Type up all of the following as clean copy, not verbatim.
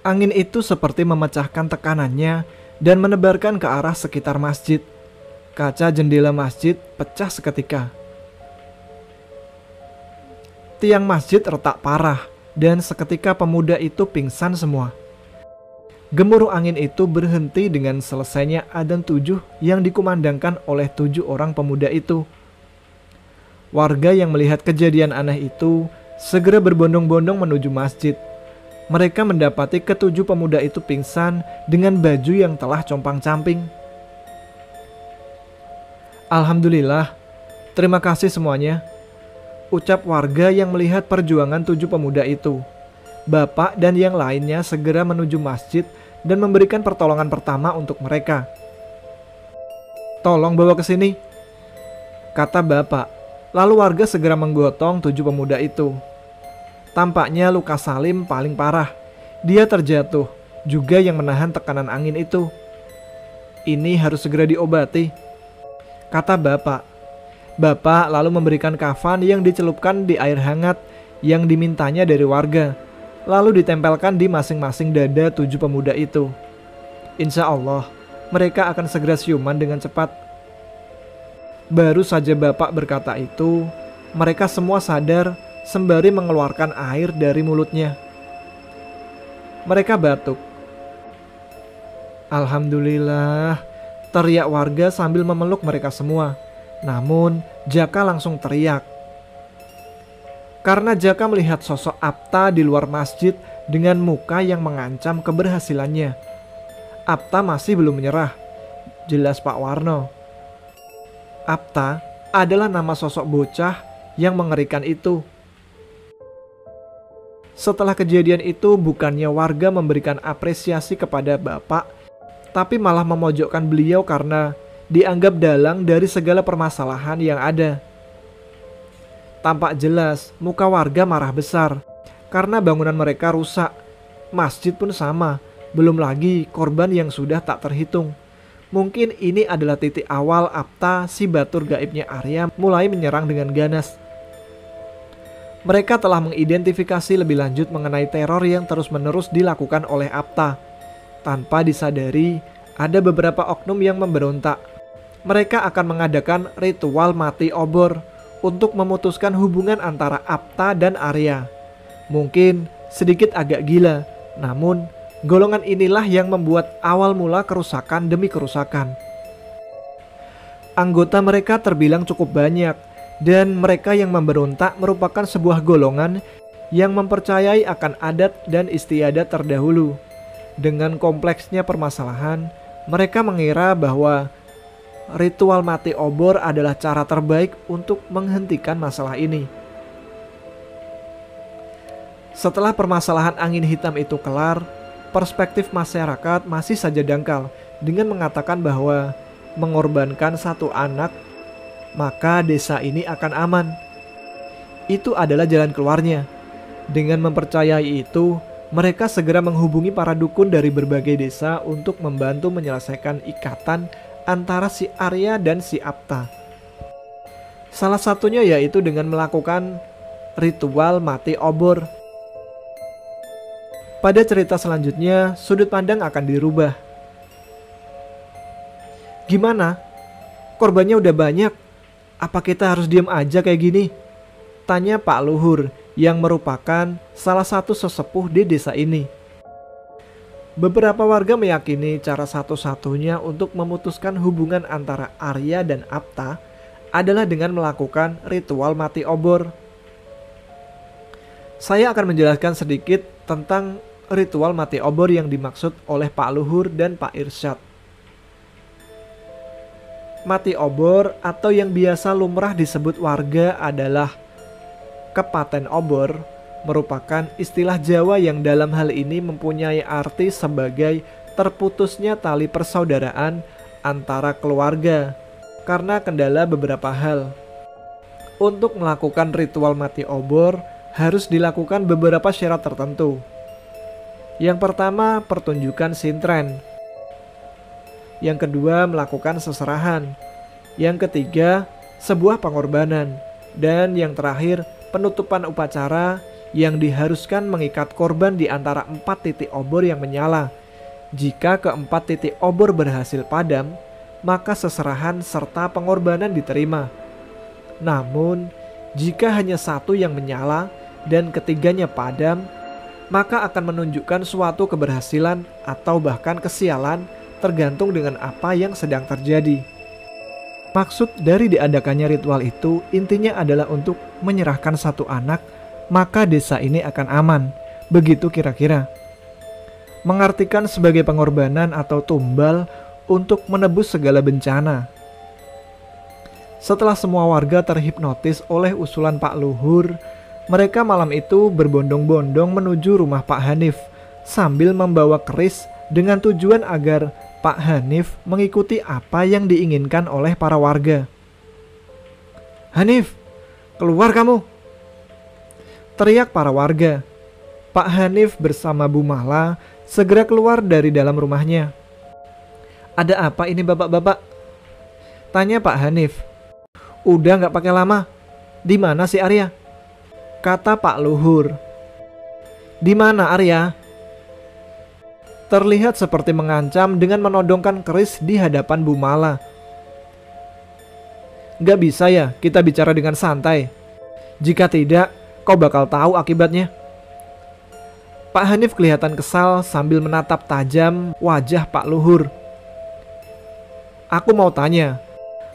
Angin itu seperti memecahkan tekanannya dan menebarkan ke arah sekitar masjid. Kaca jendela masjid pecah seketika. Tiang masjid retak parah dan seketika pemuda itu pingsan semua. Gemuruh angin itu berhenti dengan selesainya adzan 7 yang dikumandangkan oleh 7 orang pemuda itu. Warga yang melihat kejadian aneh itu segera berbondong-bondong menuju masjid. Mereka mendapati ketujuh pemuda itu pingsan dengan baju yang telah compang-camping. Alhamdulillah, terima kasih semuanya, ucap warga yang melihat perjuangan 7 pemuda itu. Bapak dan yang lainnya segera menuju masjid dan memberikan pertolongan pertama untuk mereka. Tolong bawa ke sini, kata bapak. Lalu warga segera menggotong 7 pemuda itu. Tampaknya luka Salim paling parah. Dia terjatuh, juga yang menahan tekanan angin itu. Ini harus segera diobati, kata bapak. Bapak lalu memberikan kafan yang dicelupkan di air hangat yang dimintanya dari warga, lalu ditempelkan di masing-masing dada 7 pemuda itu. Insya Allah, mereka akan segera siuman dengan cepat. Baru saja bapak berkata itu, mereka semua sadar sembari mengeluarkan air dari mulutnya. Mereka batuk. Alhamdulillah, teriak warga sambil memeluk mereka semua. Namun Jaka langsung teriak. Karena Jaka melihat sosok Apta di luar masjid dengan muka yang mengancam keberhasilannya. Apta masih belum menyerah. Jelas Pak Warno. Apta adalah nama sosok bocah yang mengerikan itu. Setelah kejadian itu, bukannya warga memberikan apresiasi kepada bapak, tapi malah memojokkan beliau karena dianggap dalang dari segala permasalahan yang ada. Tampak jelas muka warga marah besar karena bangunan mereka rusak. Masjid pun sama, belum lagi korban yang sudah tak terhitung. Mungkin ini adalah titik awal Apta, si batur gaibnya Arya, mulai menyerang dengan ganas. Mereka telah mengidentifikasi lebih lanjut mengenai teror yang terus-menerus dilakukan oleh Apta. Tanpa disadari, ada beberapa oknum yang memberontak. Mereka akan mengadakan ritual mati obor untuk memutuskan hubungan antara Apta dan Arya. Mungkin sedikit agak gila, namun golongan inilah yang membuat awal mula kerusakan demi kerusakan. Anggota mereka terbilang cukup banyak, dan mereka yang memberontak merupakan sebuah golongan yang mempercayai akan adat dan istiadat terdahulu. Dengan kompleksnya permasalahan, mereka mengira bahwa ritual mati obor adalah cara terbaik untuk menghentikan masalah ini. Setelah permasalahan angin hitam itu kelar, perspektif masyarakat masih saja dangkal dengan mengatakan bahwa mengorbankan satu anak, maka desa ini akan aman. Itu adalah jalan keluarnya. Dengan mempercayai itu, mereka segera menghubungi para dukun dari berbagai desa untuk membantu menyelesaikan ikatan antara si Arya dan si Apta. Salah satunya yaitu dengan melakukan ritual mati obor. Pada cerita selanjutnya, sudut pandang akan dirubah. Gimana? Korbannya udah banyak. Apa kita harus diam aja kayak gini? Tanya Pak Luhur yang merupakan salah satu sesepuh di desa ini. Beberapa warga meyakini cara satu-satunya untuk memutuskan hubungan antara Arya dan Apta adalah dengan melakukan ritual mati obor. Saya akan menjelaskan sedikit tentang ritual mati obor yang dimaksud oleh Pak Luhur dan Pak Irsyad. Mati obor atau yang biasa lumrah disebut warga adalah kepaten obor, merupakan istilah Jawa yang dalam hal ini mempunyai arti sebagai terputusnya tali persaudaraan antara keluarga karena kendala beberapa hal. Untuk melakukan ritual mati obor harus dilakukan beberapa syarat tertentu. Yang pertama, pertunjukan sintren. Yang kedua, melakukan seserahan. Yang ketiga, sebuah pengorbanan. Dan yang terakhir, penutupan upacara yang diharuskan mengikat korban di antara 4 titik obor yang menyala. Jika keempat titik obor berhasil padam, maka seserahan serta pengorbanan diterima. Namun, jika hanya satu yang menyala dan ketiganya padam, maka akan menunjukkan suatu keberhasilan atau bahkan kesialan tergantung dengan apa yang sedang terjadi. Maksud dari diadakannya ritual itu intinya adalah untuk menyerahkan satu anak, maka desa ini akan aman. Begitu kira-kira. Mengartikan sebagai pengorbanan atau tumbal untuk menebus segala bencana. Setelah semua warga terhipnotis oleh usulan Pak Luhur, mereka malam itu berbondong-bondong menuju rumah Pak Hanif sambil membawa keris dengan tujuan agar Pak Hanif mengikuti apa yang diinginkan oleh para warga. "Hanif, keluar kamu!" teriak para warga. Pak Hanif bersama Bu Mala segera keluar dari dalam rumahnya. "Ada apa ini bapak-bapak?" tanya Pak Hanif. "Udah gak pakai lama. Di mana si Arya?" kata Pak Luhur. "Di mana Arya?" Terlihat seperti mengancam dengan menodongkan keris di hadapan Bu Mala. "Gak bisa ya kita bicara dengan santai? Jika tidak, kau bakal tahu akibatnya." Pak Hanif kelihatan kesal sambil menatap tajam wajah Pak Luhur. "Aku mau tanya,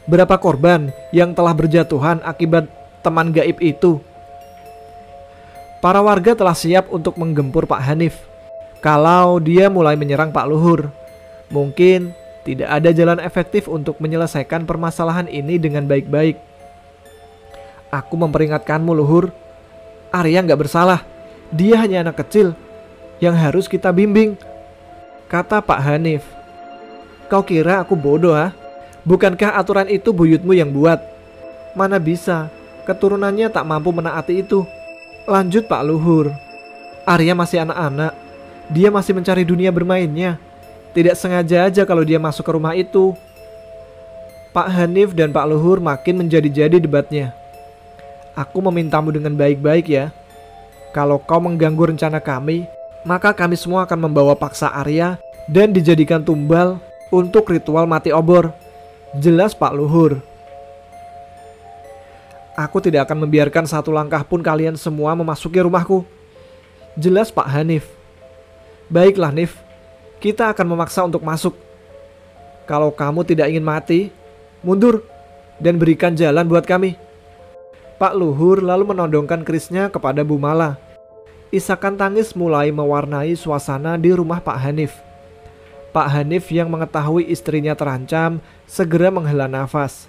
berapa korban yang telah berjatuhan akibat teman gaib itu?" Para warga telah siap untuk menggempur Pak Hanif. Kalau dia mulai menyerang Pak Luhur, mungkin tidak ada jalan efektif untuk menyelesaikan permasalahan ini dengan baik-baik. "Aku memperingatkanmu Luhur, Arya gak bersalah. Dia hanya anak kecil yang harus kita bimbing," kata Pak Hanif. "Kau kira aku bodoh ha? Bukankah aturan itu buyutmu yang buat? Mana bisa, keturunannya tak mampu menaati itu," lanjut Pak Luhur. "Arya masih anak-anak. Dia masih mencari dunia bermainnya. Tidak sengaja aja kalau dia masuk ke rumah itu." Pak Hanif dan Pak Luhur makin menjadi-jadi debatnya. "Aku memintamu dengan baik-baik ya. Kalau kau mengganggu rencana kami, maka kami semua akan membawa paksa Arya dan dijadikan tumbal untuk ritual mati obor," jelas Pak Luhur. "Aku tidak akan membiarkan satu langkah pun kalian semua memasuki rumahku," jelas Pak Hanif. "Baiklah Nif, kita akan memaksa untuk masuk. Kalau kamu tidak ingin mati, mundur dan berikan jalan buat kami." Pak Luhur lalu menodongkan kerisnya kepada Bu Mala. Isakan tangis mulai mewarnai suasana di rumah Pak Hanif. Pak Hanif yang mengetahui istrinya terancam segera menghela nafas.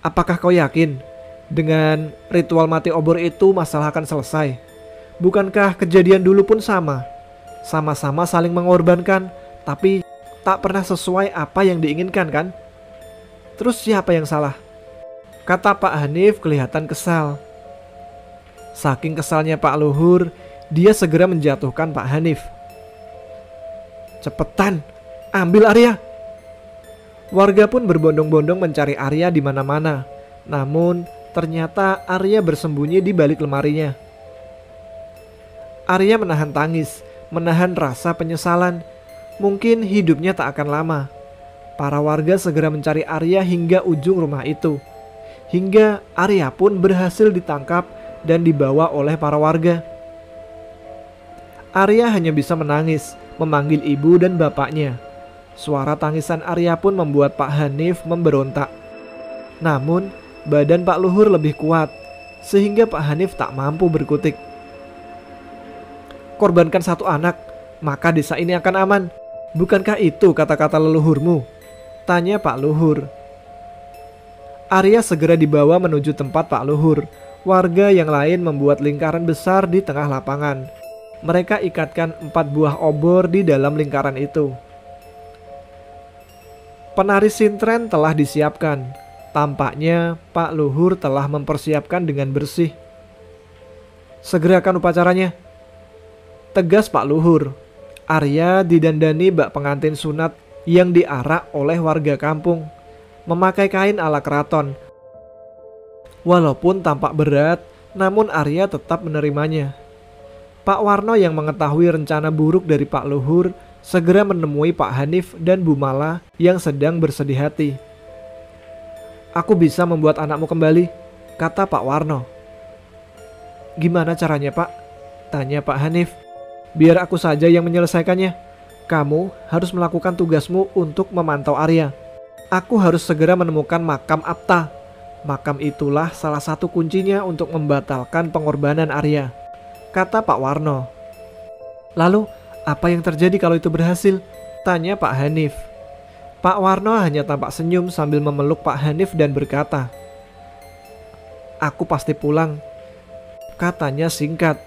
"Apakah kau yakin dengan ritual mati obor itu masalah akan selesai? Bukankah kejadian dulu pun sama? Sama-sama saling mengorbankan, tapi tak pernah sesuai apa yang diinginkan kan? Terus siapa yang salah?" kata Pak Hanif kelihatan kesal. Saking kesalnya Pak Luhur, dia segera menjatuhkan Pak Hanif. "Cepetan, ambil Arya!" Warga pun berbondong-bondong mencari Arya di mana-mana. Namun, ternyata Arya bersembunyi di balik lemarinya. Arya menahan tangis, menahan rasa penyesalan. Mungkin hidupnya tak akan lama. Para warga segera mencari Arya hingga ujung rumah itu. Hingga Arya pun berhasil ditangkap dan dibawa oleh para warga. Arya hanya bisa menangis, memanggil ibu dan bapaknya. Suara tangisan Arya pun membuat Pak Hanif memberontak. Namun, badan Pak Luhur lebih kuat, sehingga Pak Hanif tak mampu berkutik. "Korbankan satu anak, maka desa ini akan aman. Bukankah itu kata-kata leluhurmu?" tanya Pak Luhur. Arya segera dibawa menuju tempat Pak Luhur. Warga yang lain membuat lingkaran besar di tengah lapangan. Mereka ikatkan 4 buah obor di dalam lingkaran itu. Penari sintren telah disiapkan. Tampaknya Pak Luhur telah mempersiapkan dengan bersih. "Segerakan upacaranya," tegas Pak Luhur. Arya didandani bak pengantin sunat yang diarak oleh warga kampung, memakai kain ala keraton. Walaupun tampak berat, Namun Arya tetap menerimanya. Pak Warno yang mengetahui rencana buruk dari Pak Luhur segera menemui Pak Hanif dan Bu Mala yang sedang bersedih hati. "Aku bisa membuat anakmu kembali," kata Pak Warno. "Gimana caranya, Pak?" tanya Pak Hanif. "Biar aku saja yang menyelesaikannya. Kamu harus melakukan tugasmu untuk memantau Arya. Aku harus segera menemukan makam Apta. Makam itulah salah satu kuncinya untuk membatalkan pengorbanan Arya," kata Pak Warno. "Lalu, apa yang terjadi kalau itu berhasil?" tanya Pak Hanif. Pak Warno hanya tampak senyum sambil memeluk Pak Hanif dan berkata, "Aku pasti pulang," katanya singkat.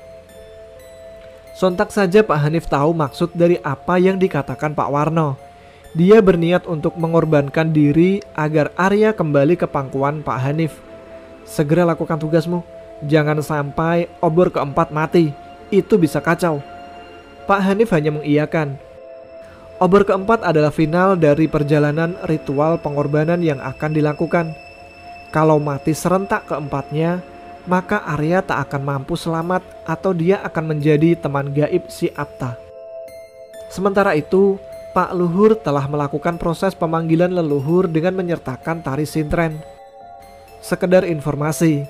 Sontak saja Pak Hanif tahu maksud dari apa yang dikatakan Pak Warno. Dia berniat untuk mengorbankan diri agar Arya kembali ke pangkuan Pak Hanif. "Segera lakukan tugasmu. Jangan sampai obor keempat mati. Itu bisa kacau." Pak Hanif hanya mengiyakan. Obor keempat adalah final dari perjalanan ritual pengorbanan yang akan dilakukan. Kalau mati serentak keempatnya, maka Arya tak akan mampu selamat atau dia akan menjadi teman gaib si Apta. Sementara itu, Pak Luhur telah melakukan proses pemanggilan leluhur dengan menyertakan tari sintren. Sekedar informasi,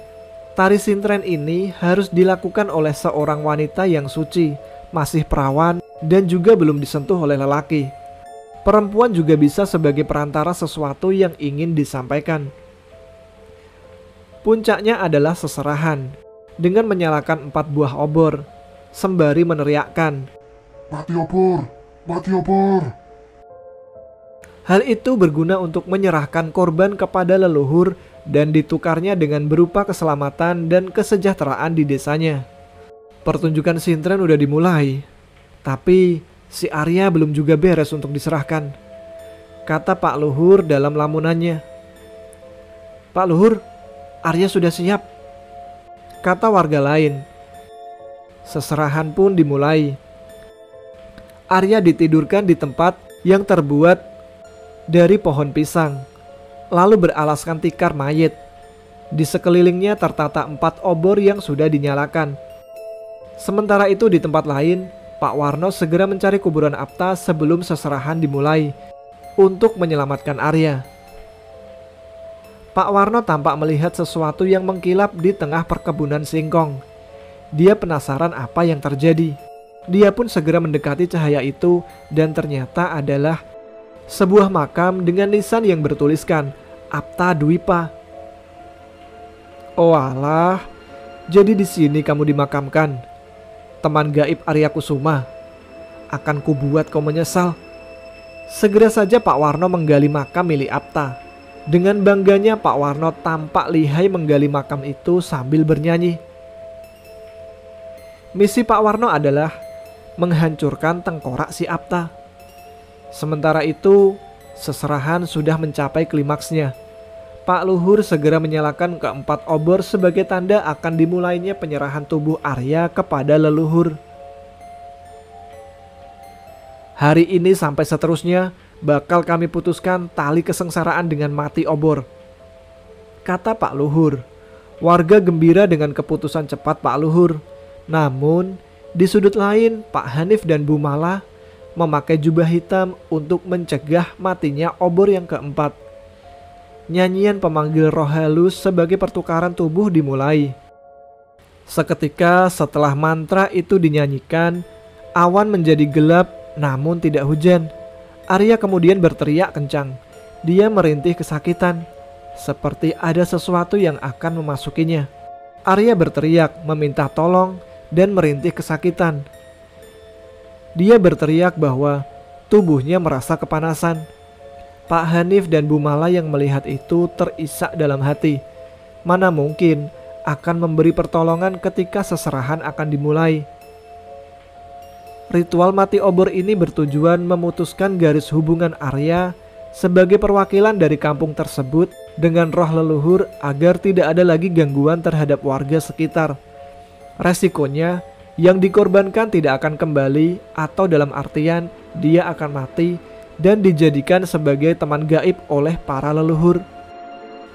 tari sintren ini harus dilakukan oleh seorang wanita yang suci, masih perawan, dan juga belum disentuh oleh lelaki. Perempuan juga bisa sebagai perantara sesuatu yang ingin disampaikan. Puncaknya adalah seserahan, dengan menyalakan 4 buah obor, sembari meneriakkan, "Mati obor! Mati obor!" Hal itu berguna untuk menyerahkan korban kepada leluhur dan ditukarnya dengan berupa keselamatan dan kesejahteraan di desanya. Pertunjukan sintren udah dimulai, tapi si Arya belum juga beres untuk diserahkan, kata Pak Luhur dalam lamunannya. "Pak Luhur, Arya sudah siap," kata warga lain. Seserahan pun dimulai. Arya ditidurkan di tempat yang terbuat dari pohon pisang, lalu beralaskan tikar mayit. Di sekelilingnya tertata 4 obor yang sudah dinyalakan. Sementara itu di tempat lain, Pak Warno segera mencari kuburan Apta sebelum seserahan dimulai untuk menyelamatkan Arya. Pak Warno tampak melihat sesuatu yang mengkilap di tengah perkebunan singkong. Dia penasaran apa yang terjadi. Dia pun segera mendekati cahaya itu dan ternyata adalah sebuah makam dengan nisan yang bertuliskan Apta Dwipa. "Oh alah, jadi di sini kamu dimakamkan, teman gaib Arya Kusuma. Akan kubuat kau menyesal." Segera saja Pak Warno menggali makam milik Apta. Dengan bangganya Pak Warno tampak lihai menggali makam itu sambil bernyanyi. Misi Pak Warno adalah menghancurkan tengkorak si Apta. Sementara itu, seserahan sudah mencapai klimaksnya. Pak Luhur segera menyalakan keempat obor sebagai tanda akan dimulainya penyerahan tubuh Arya kepada leluhur. "Hari ini sampai seterusnya bakal kami putuskan tali kesengsaraan dengan mati obor," kata Pak Luhur. Warga gembira dengan keputusan cepat Pak Luhur. Namun, di sudut lain, Pak Hanif dan Bu Mala memakai jubah hitam untuk mencegah matinya obor yang keempat. Nyanyian pemanggil roh halus sebagai pertukaran tubuh dimulai. Seketika setelah mantra itu dinyanyikan, awan menjadi gelap namun tidak hujan. Arya kemudian berteriak kencang. Dia merintih kesakitan, seperti ada sesuatu yang akan memasukinya. Arya berteriak meminta tolong dan merintih kesakitan. Dia berteriak bahwa tubuhnya merasa kepanasan. Pak Hanif dan Bu Mala yang melihat itu terisak dalam hati. Mana mungkin akan memberi pertolongan ketika seserahan akan dimulai. Ritual mati obor ini bertujuan memutuskan garis hubungan Arya sebagai perwakilan dari kampung tersebut dengan roh leluhur agar tidak ada lagi gangguan terhadap warga sekitar. Resikonya, yang dikorbankan tidak akan kembali atau dalam artian dia akan mati dan dijadikan sebagai teman gaib oleh para leluhur.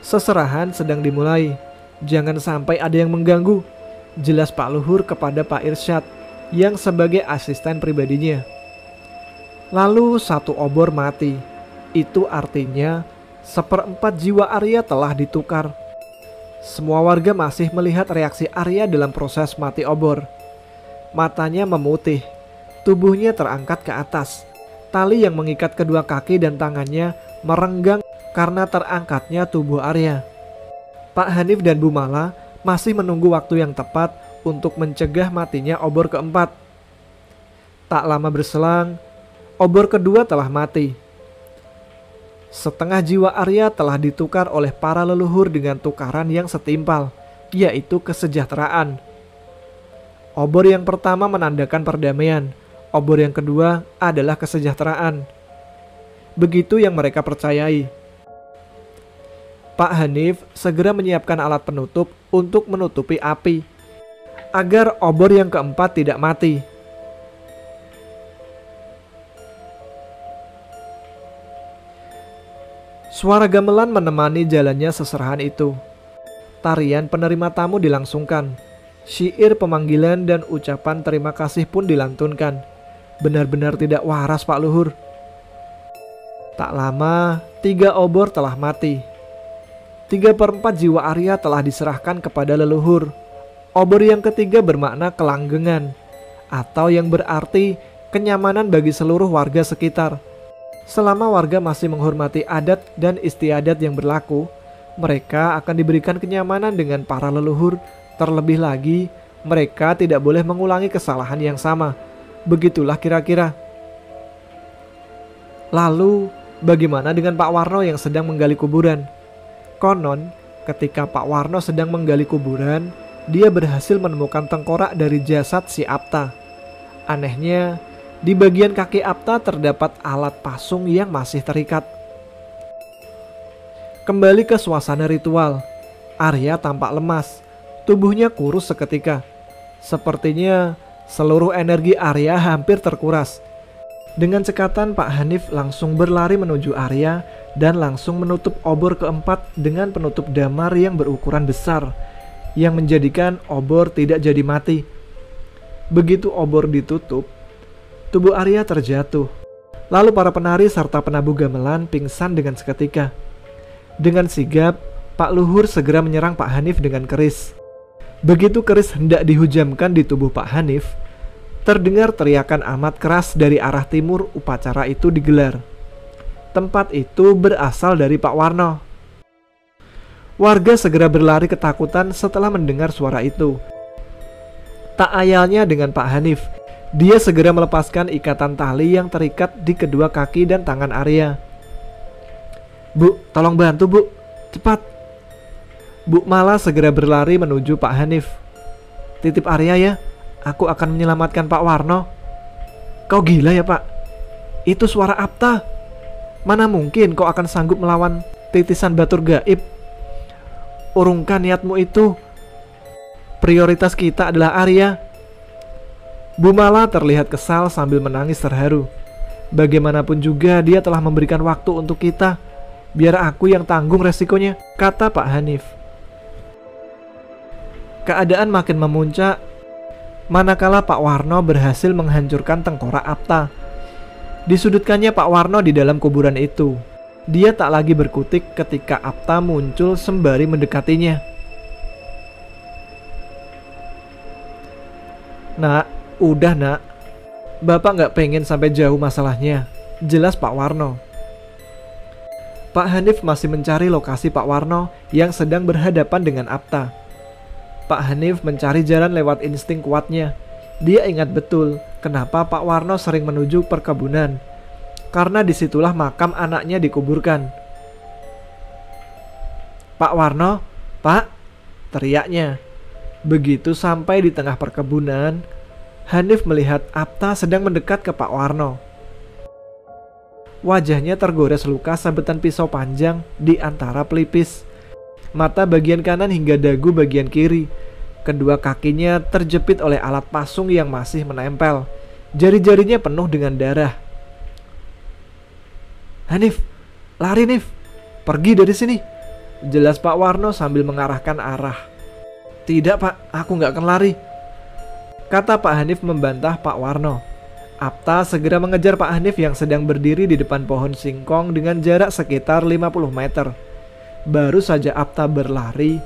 Seserahan sedang dimulai. Jangan sampai ada yang mengganggu, jelas Pak Luhur kepada Pak Irsyad yang sebagai asisten pribadinya. Lalu satu obor mati. Itu artinya 1/4 jiwa Arya telah ditukar. Semua warga masih melihat reaksi Arya dalam proses mati obor. Matanya memutih, tubuhnya terangkat ke atas. Tali yang mengikat kedua kaki dan tangannya merenggang karena terangkatnya tubuh Arya. Pak Hanif dan Bu Mala masih menunggu waktu yang tepat untuk mencegah matinya obor keempat. Tak lama berselang, obor kedua telah mati. Setengah jiwa Arya telah ditukar oleh para leluhur dengan tukaran yang setimpal, yaitu kesejahteraan. Obor yang pertama menandakan perdamaian, obor yang kedua adalah kesejahteraan. Begitu yang mereka percayai. Pak Hanif segera menyiapkan alat penutup untuk menutupi api, agar obor yang keempat tidak mati. Suara gamelan menemani jalannya seserahan itu. Tarian penerima tamu dilangsungkan. Syair pemanggilan dan ucapan terima kasih pun dilantunkan. Benar-benar tidak waras Pak Luhur. Tak lama, 3 obor telah mati. 3/4 jiwa Arya telah diserahkan kepada leluhur. Obor yang ketiga bermakna kelanggengan, atau yang berarti kenyamanan bagi seluruh warga sekitar. Selama warga masih menghormati adat dan istiadat yang berlaku, mereka akan diberikan kenyamanan dengan para leluhur. Terlebih lagi, mereka tidak boleh mengulangi kesalahan yang sama. Begitulah kira-kira. Lalu, bagaimana dengan Pak Warno yang sedang menggali kuburan? Konon, ketika Pak Warno sedang menggali kuburan, dia berhasil menemukan tengkorak dari jasad si Apta. Anehnya, di bagian kaki Apta terdapat alat pasung yang masih terikat. Kembali ke suasana ritual, Arya tampak lemas, tubuhnya kurus seketika. Sepertinya seluruh energi Arya hampir terkuras. Dengan cekatan Pak Hanif langsung berlari menuju Arya dan langsung menutup obor keempat dengan penutup damar yang berukuran besar, yang menjadikan obor tidak jadi mati. Begitu obor ditutup, tubuh Arya terjatuh. Lalu para penari serta penabuh gamelan pingsan dengan seketika. Dengan sigap, Pak Luhur segera menyerang Pak Hanif dengan keris. Begitu keris hendak dihujamkan di tubuh Pak Hanif, terdengar teriakan amat keras dari arah timur. Upacara itu digelar. Tempat itu berasal dari Pak Warno. Warga segera berlari ketakutan setelah mendengar suara itu. Tak ayalnya dengan Pak Hanif, dia segera melepaskan ikatan tali yang terikat di kedua kaki dan tangan Arya. "Bu, tolong bantu Bu, cepat." Bu Mala segera berlari menuju Pak Hanif. "Titip Arya ya, aku akan menyelamatkan Pak Warno." "Kau gila ya Pak? Itu suara Apta. Mana mungkin kau akan sanggup melawan titisan batur gaib? Urungkan niatmu itu. Prioritas kita adalah Arya." Bu Mala terlihat kesal sambil menangis terharu. "Bagaimanapun juga dia telah memberikan waktu untuk kita. Biar aku yang tanggung resikonya," kata Pak Hanif. Keadaan makin memuncak manakala Pak Warno berhasil menghancurkan tengkorak Apta. Disudutkannya Pak Warno di dalam kuburan itu. Dia tak lagi berkutik ketika Apta muncul sembari mendekatinya. "Nak, udah nak. Bapak gak pengen sampai jauh masalahnya," jelas Pak Warno. Pak Hanif masih mencari lokasi Pak Warno yang sedang berhadapan dengan Apta. Pak Hanif mencari jalan lewat insting kuatnya. Dia ingat betul kenapa Pak Warno sering menuju perkebunan, karena disitulah makam anaknya dikuburkan. "Pak Warno, Pak!" teriaknya. Begitu sampai di tengah perkebunan, Hanif melihat Apta sedang mendekat ke Pak Warno. Wajahnya tergores luka sabetan pisau panjang di antara pelipis, mata bagian kanan hingga dagu bagian kiri. Kedua kakinya terjepit oleh alat pasung yang masih menempel. Jari-jarinya penuh dengan darah. "Hanif, lari Nif, pergi dari sini," jelas Pak Warno sambil mengarahkan arah. Tidak Pak, aku nggak akan lari, kata Pak Hanif membantah Pak Warno. Apta segera mengejar Pak Hanif yang sedang berdiri di depan pohon singkong dengan jarak sekitar 50 meter. Baru saja Apta berlari,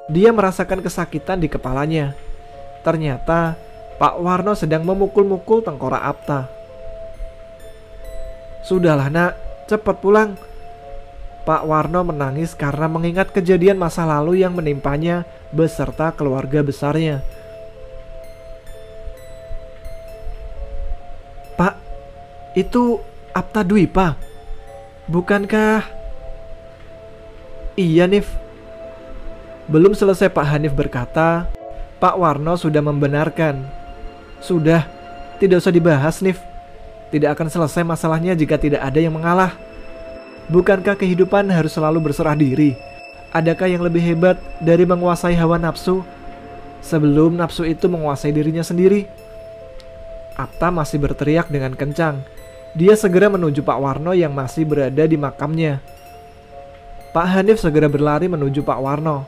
dia merasakan kesakitan di kepalanya. Ternyata Pak Warno sedang memukul-mukul tengkorak Apta. Sudahlah nak, cepat pulang. Pak Warno menangis karena mengingat kejadian masa lalu yang menimpanya beserta keluarga besarnya. Pak, itu Apta Dwipa, bukankah? Iya Nif. Belum selesai Pak Hanif berkata, Pak Warno sudah membenarkan. Sudah, tidak usah dibahas Nif. Tidak akan selesai masalahnya jika tidak ada yang mengalah. Bukankah kehidupan harus selalu berserah diri? Adakah yang lebih hebat dari menguasai hawa nafsu sebelum nafsu itu menguasai dirinya sendiri? Apta masih berteriak dengan kencang. Dia segera menuju Pak Warno yang masih berada di makamnya. Pak Hanif segera berlari menuju Pak Warno.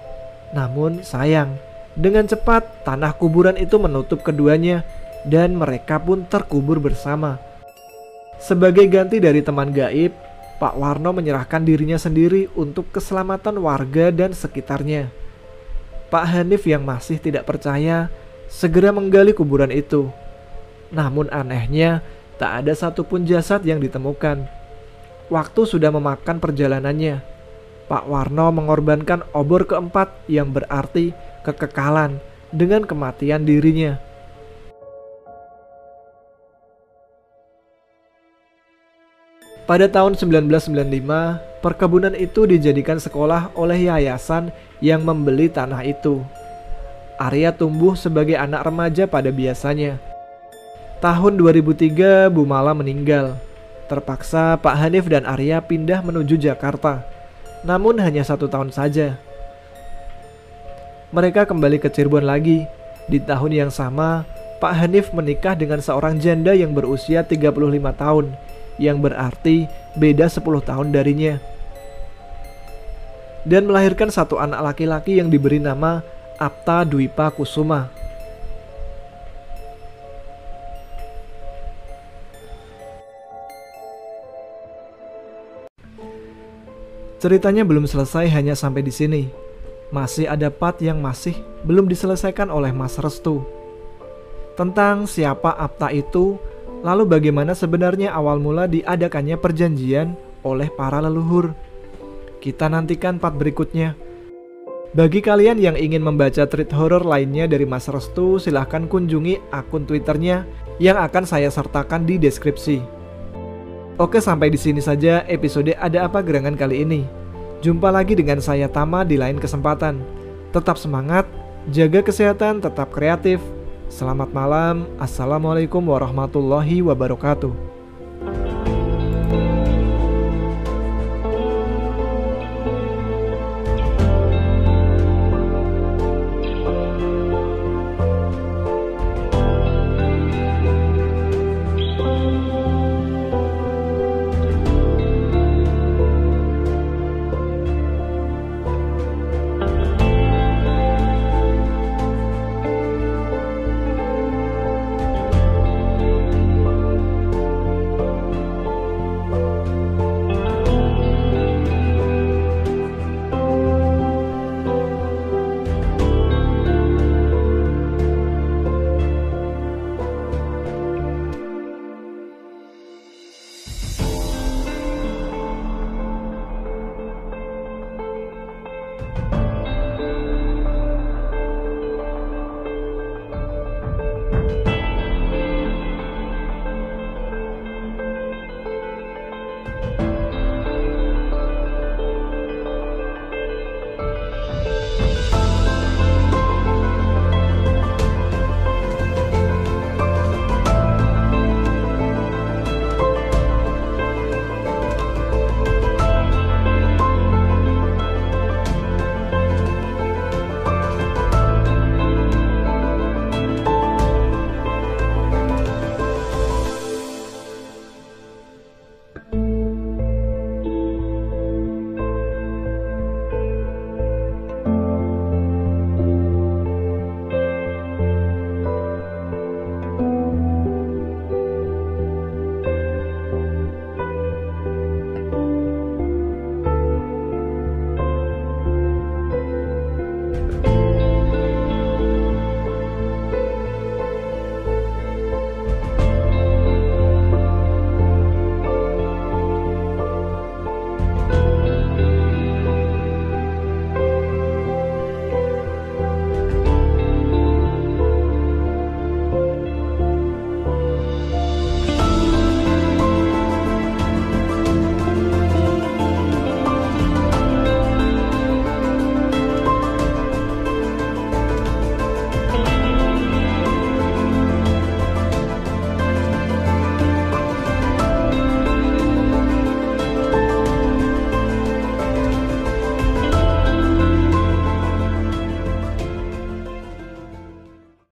Namun sayang, dengan cepat tanah kuburan itu menutup keduanya dan mereka pun terkubur bersama. Sebagai ganti dari teman gaib, Pak Warno menyerahkan dirinya sendiri untuk keselamatan warga dan sekitarnya. Pak Hanif yang masih tidak percaya segera menggali kuburan itu. Namun anehnya, tak ada satupun jasad yang ditemukan. Waktu sudah memakan perjalanannya. Pak Warno mengorbankan obor keempat yang berarti kekekalan dengan kematian dirinya. Pada tahun 1995, perkebunan itu dijadikan sekolah oleh yayasan yang membeli tanah itu. Arya tumbuh sebagai anak remaja pada biasanya. Tahun 2003, Bu Mala meninggal. Terpaksa Pak Hanif dan Arya pindah menuju Jakarta. Namun hanya 1 tahun saja. Mereka kembali ke Cirebon lagi. Di tahun yang sama, Pak Hanif menikah dengan seorang janda yang berusia 35 tahun. Yang berarti beda 10 tahun darinya. Dan melahirkan 1 anak laki-laki yang diberi nama Apta Dwipa Kusuma. Ceritanya belum selesai hanya sampai di sini. Masih ada part yang masih belum diselesaikan oleh Mas Restu. Tentang siapa Apta itu, lalu bagaimana sebenarnya awal mula diadakannya perjanjian oleh para leluhur. Kita nantikan part berikutnya. Bagi kalian yang ingin membaca treat horror lainnya dari Mas Restu, silahkan kunjungi akun Twitternya yang akan saya sertakan di deskripsi. Oke, sampai di sini saja episode Ada Apa Gerangan kali ini. Jumpa lagi dengan saya Tama di lain kesempatan. Tetap semangat, jaga kesehatan, tetap kreatif. Selamat malam. Assalamualaikum warahmatullahi wabarakatuh.